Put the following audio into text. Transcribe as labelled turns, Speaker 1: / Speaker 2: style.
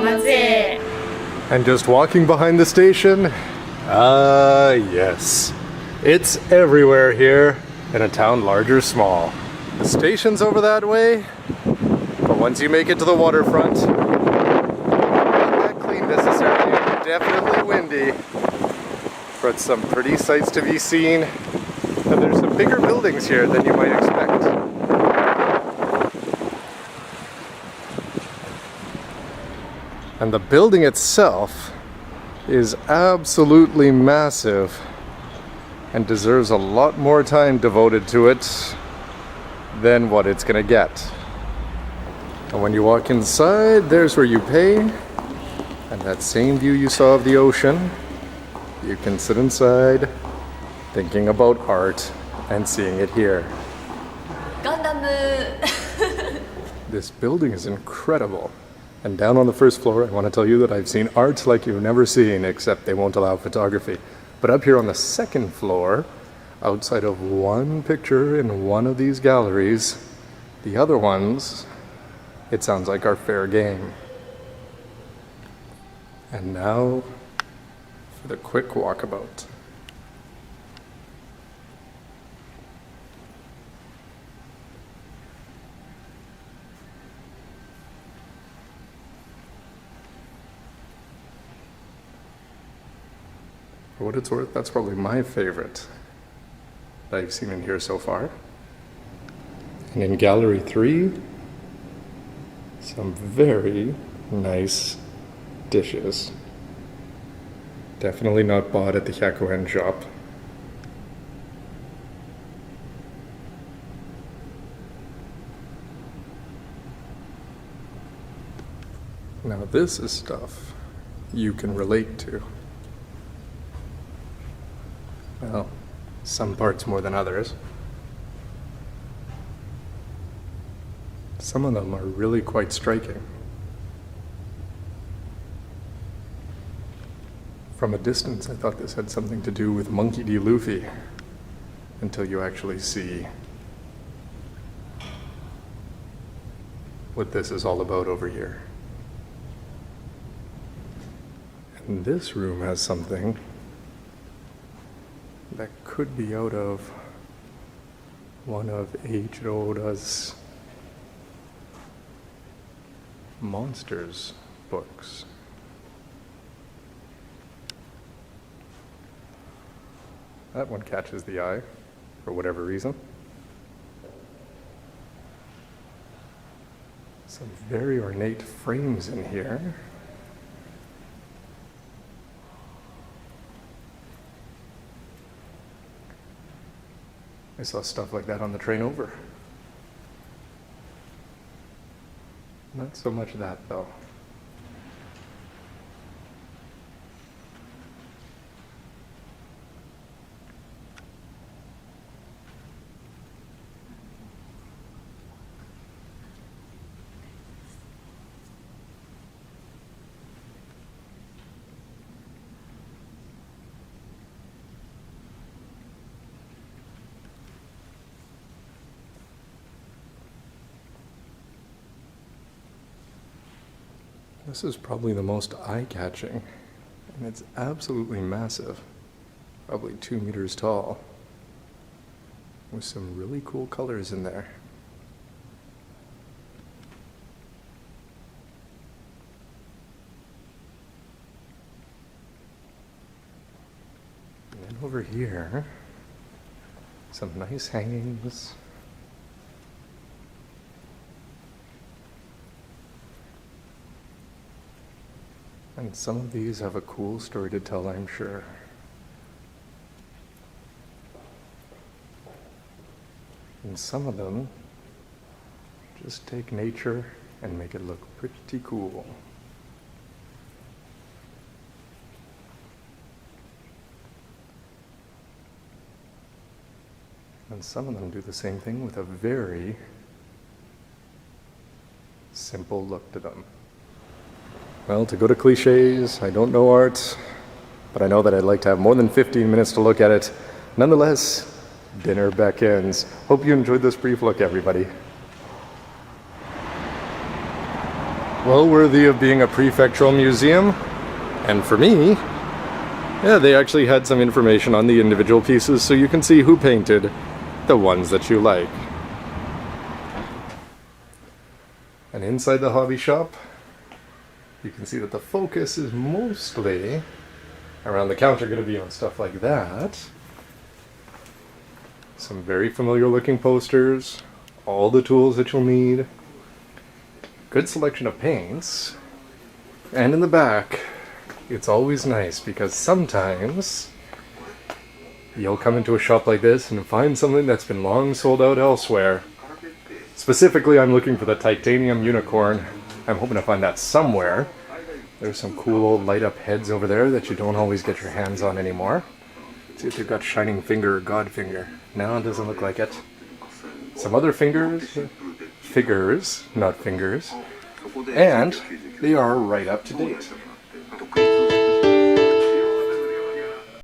Speaker 1: Matsue.
Speaker 2: And just walking behind the station? Yes. It's everywhere here in a town large or small. The station's over that way, but once you make it to the waterfront, not that clean necessarily, definitely windy, but some pretty sights to be seen, and there's some bigger buildings here than you might expect. And the building itself is absolutely massive and deserves a lot more time devoted to it than what it's gonna get. And when you walk inside, there's where you pay, and that same view you saw of the ocean, you can sit inside thinking about art and seeing it here.
Speaker 1: Gundam.
Speaker 2: This building is incredible. And down on the first floor, I want to tell you that I've seen art like you've never seen, except they won't allow photography. But up here on the second floor, outside of one picture in one of these galleries, the other ones, it sounds like are fair game. And now for the quick walkabout. For what it's worth, that's probably my favorite that I've seen in here so far. And in Gallery 3, some very nice dishes. Definitely not bought at the Hyakuen shop. Now this is stuff you can relate to. Well, some parts more than others. Some of them are really quite striking. From a distance, I thought this had something to do with Monkey D. Luffy, until you actually see what this is all about over here. And this room has something that could be out of one of H. Oda's monsters books. That one catches the eye for whatever reason. Some very ornate frames in here. I saw stuff like that on the train over. Not so much that, though. This is probably the most eye-catching, and it's absolutely massive, probably 2 meters tall, with some really cool colors in there. And then over here, some nice hangings. And some of these have a cool story to tell, I'm sure. And some of them just take nature and make it look pretty cool. And some of them do the same thing with a very simple look to them. Well, to go to cliches, I don't know art, but I know that I'd like to have more than 15 minutes to look at it. Nonetheless, dinner beckons. Hope you enjoyed this brief look, everybody. well worthy of being a prefectural museum. And for me, yeah, they actually had some information on the individual pieces so you can see who painted the ones that you like. And inside the hobby shop, you can see that the focus is mostly around the counter going to be on stuff like that. Some very familiar looking posters, all the tools that you'll need, good selection of paints, and in the back, it's always nice because sometimes you'll come into a shop like this and find something that's been long sold out elsewhere. Specifically, I'm looking for the titanium unicorn. I'm hoping to find that somewhere. There's some cool old light up heads over there that you don't always get your hands on anymore. See if they've got shining finger or god finger. No, it doesn't look like it. Some other figures, not fingers. And they are right up to date.